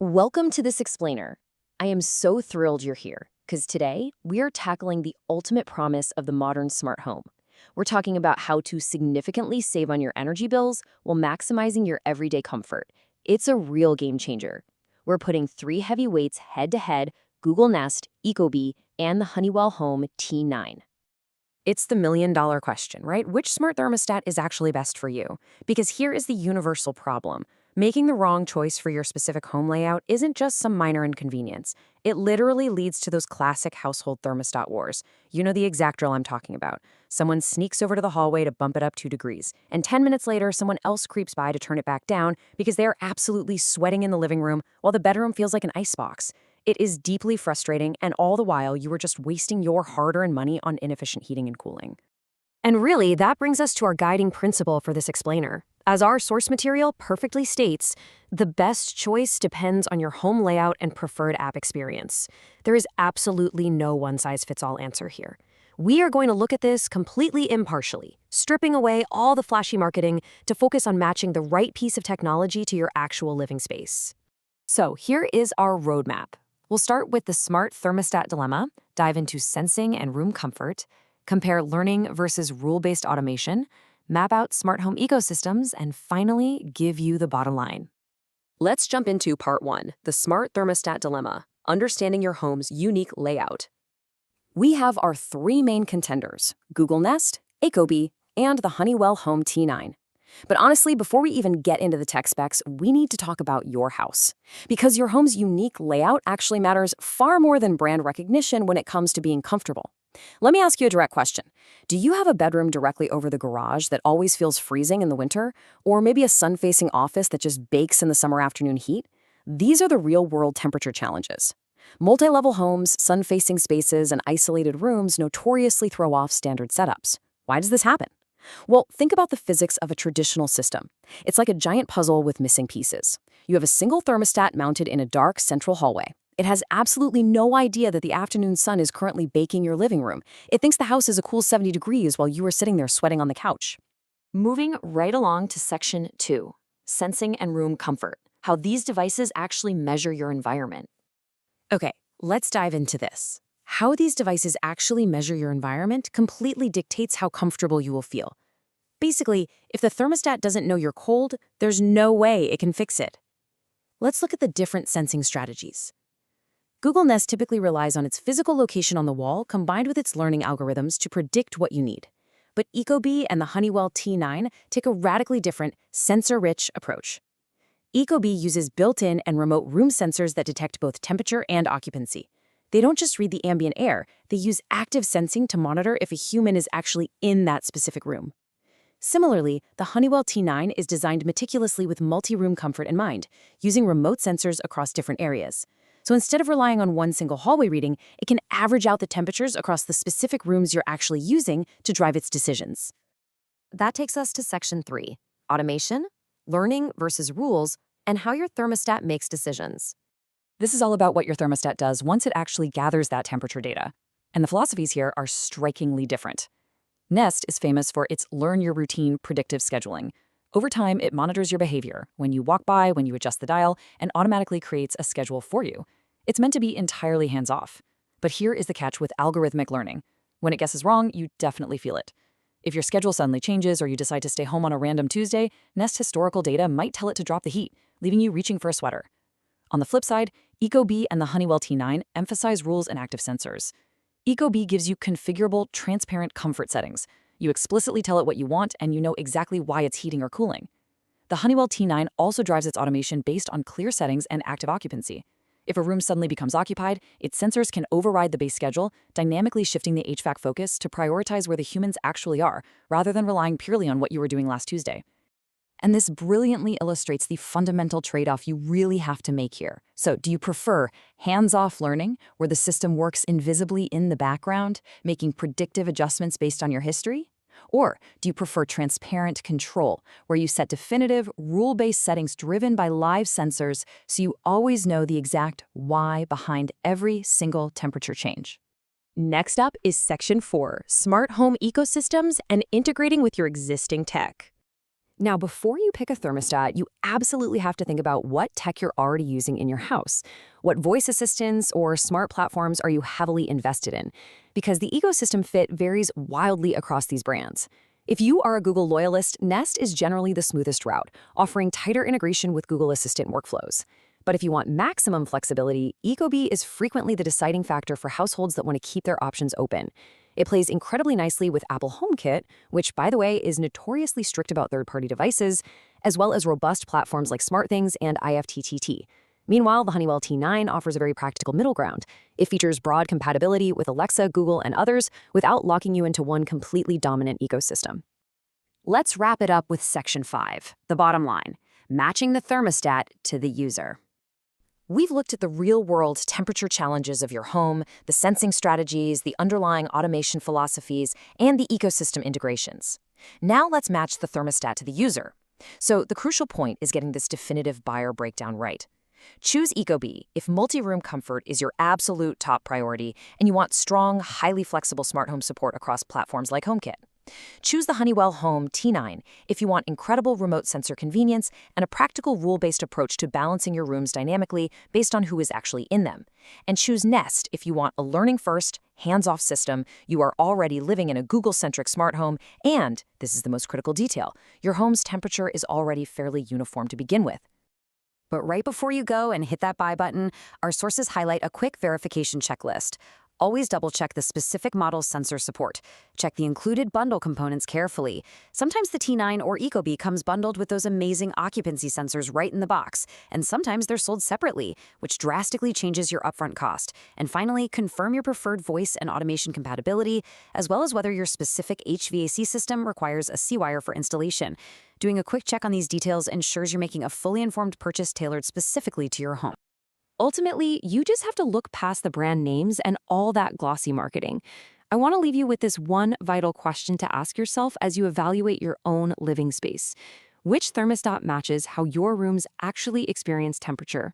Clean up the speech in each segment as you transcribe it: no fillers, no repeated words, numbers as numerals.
Welcome to this explainer. I am so thrilled you're here because today we are tackling the ultimate promise of the modern smart home. We're talking about how to significantly save on your energy bills while maximizing your everyday comfort. It's a real game changer. We're putting three heavyweights head to head: Google Nest, Ecobee, and the Honeywell Home T9. It's the million-dollar question, right? Which smart thermostat is actually best for you? Because here is the universal problem. Making the wrong choice for your specific home layout isn't just some minor inconvenience. It literally leads to those classic household thermostat wars. You know the exact drill I'm talking about. Someone sneaks over to the hallway to bump it up 2 degrees, and 10 minutes later, someone else creeps by to turn it back down because they are absolutely sweating in the living room while the bedroom feels like an icebox. It is deeply frustrating, and all the while, you are just wasting your hard-earned money on inefficient heating and cooling. And really, that brings us to our guiding principle for this explainer. As our source material perfectly states, the best choice depends on your home layout and preferred app experience. There is absolutely no one-size-fits-all answer here. We are going to look at this completely impartially, stripping away all the flashy marketing to focus on matching the right piece of technology to your actual living space. So here is our roadmap. We'll start with the smart thermostat dilemma, dive into sensing and room comfort, compare learning versus rule-based automation, map out smart home ecosystems, and finally, give you the bottom line. Let's jump into part 1, the smart thermostat dilemma, understanding your home's unique layout. We have our three main contenders: Google Nest, Ecobee, and the Honeywell Home T9. But honestly, before we even get into the tech specs, we need to talk about your house. Because your home's unique layout actually matters far more than brand recognition when it comes to being comfortable. Let me ask you a direct question. Do you have a bedroom directly over the garage that always feels freezing in the winter? Or maybe a sun-facing office that just bakes in the summer afternoon heat? These are the real-world temperature challenges. Multi-level homes, sun-facing spaces, and isolated rooms notoriously throw off standard setups. Why does this happen? Well, think about the physics of a traditional system. It's like a giant puzzle with missing pieces. You have a single thermostat mounted in a dark central hallway. It has absolutely no idea that the afternoon sun is currently baking your living room. It thinks the house is a cool 70 degrees while you are sitting there sweating on the couch. Moving right along to section 2, sensing and room comfort, how these devices actually measure your environment. Okay, let's dive into this. How these devices actually measure your environment completely dictates how comfortable you will feel. Basically, if the thermostat doesn't know you're cold, there's no way it can fix it. Let's look at the different sensing strategies. Google Nest typically relies on its physical location on the wall combined with its learning algorithms to predict what you need. But Ecobee and the Honeywell T9 take a radically different, sensor-rich approach. Ecobee uses built-in and remote room sensors that detect both temperature and occupancy. They don't just read the ambient air, they use active sensing to monitor if a human is actually in that specific room. Similarly, the Honeywell T9 is designed meticulously with multi-room comfort in mind, using remote sensors across different areas. So instead of relying on one single hallway reading, it can average out the temperatures across the specific rooms you're actually using to drive its decisions. That takes us to section 3, automation, learning versus rules, and how your thermostat makes decisions. This is all about what your thermostat does once it actually gathers that temperature data. And the philosophies here are strikingly different. Nest is famous for its learn your routine predictive scheduling. Over time, it monitors your behavior when you walk by, when you adjust the dial, and automatically creates a schedule for you. It's meant to be entirely hands-off. But here is the catch with algorithmic learning. When it guesses wrong, you definitely feel it. If your schedule suddenly changes or you decide to stay home on a random Tuesday, Nest historical data might tell it to drop the heat, leaving you reaching for a sweater. On the flip side, Ecobee and the Honeywell T9 emphasize rules and active sensors. Ecobee gives you configurable, transparent comfort settings. You explicitly tell it what you want, and you know exactly why it's heating or cooling. The Honeywell T9 also drives its automation based on clear settings and active occupancy. If a room suddenly becomes occupied, its sensors can override the base schedule, dynamically shifting the HVAC focus to prioritize where the humans actually are, rather than relying purely on what you were doing last Tuesday. And this brilliantly illustrates the fundamental trade-off you really have to make here. So, do you prefer hands-off learning, where the system works invisibly in the background, making predictive adjustments based on your history? Or do you prefer transparent control, where you set definitive, rule-based settings driven by live sensors so you always know the exact why behind every single temperature change? Next up is section 4, smart home ecosystems and integrating with your existing tech. Now, before you pick a thermostat, you absolutely have to think about what tech you're already using in your house. What voice assistants or smart platforms are you heavily invested in? Because the ecosystem fit varies wildly across these brands. If you are a Google loyalist, Nest is generally the smoothest route, offering tighter integration with Google Assistant workflows. But if you want maximum flexibility, Ecobee is frequently the deciding factor for households that want to keep their options open. It plays incredibly nicely with Apple HomeKit, which, by the way, is notoriously strict about third-party devices, as well as robust platforms like SmartThings and IFTTT. Meanwhile, the Honeywell T9 offers a very practical middle ground. It features broad compatibility with Alexa, Google, and others without locking you into one completely dominant ecosystem. Let's wrap it up with Section 5, the bottom line, matching the thermostat to the user. We've looked at the real-world temperature challenges of your home, the sensing strategies, the underlying automation philosophies, and the ecosystem integrations. Now let's match the thermostat to the user. So the crucial point is getting this definitive buyer breakdown right. Choose Ecobee if multi-room comfort is your absolute top priority and you want strong, highly flexible smart home support across platforms like HomeKit. Choose the Honeywell Home T9 if you want incredible remote sensor convenience and a practical rule-based approach to balancing your rooms dynamically based on who is actually in them. And choose Nest if you want a learning-first, hands-off system, you are already living in a Google-centric smart home, and, this is the most critical detail, your home's temperature is already fairly uniform to begin with. But right before you go and hit that buy button, our sources highlight a quick verification checklist. Always double-check the specific model's sensor support. Check the included bundle components carefully. Sometimes the T9 or Ecobee comes bundled with those amazing occupancy sensors right in the box, and sometimes they're sold separately, which drastically changes your upfront cost. And finally, confirm your preferred voice and automation compatibility, as well as whether your specific HVAC system requires a C-wire for installation. Doing a quick check on these details ensures you're making a fully informed purchase tailored specifically to your home. Ultimately, you just have to look past the brand names and all that glossy marketing. I want to leave you with this one vital question to ask yourself as you evaluate your own living space. Which thermostat matches how your rooms actually experience temperature?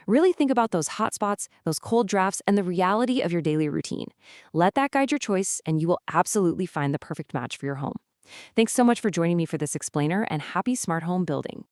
Really think about those hot spots, those cold drafts, and the reality of your daily routine. Let that guide your choice, and you will absolutely find the perfect match for your home. Thanks so much for joining me for this explainer, and happy smart home building.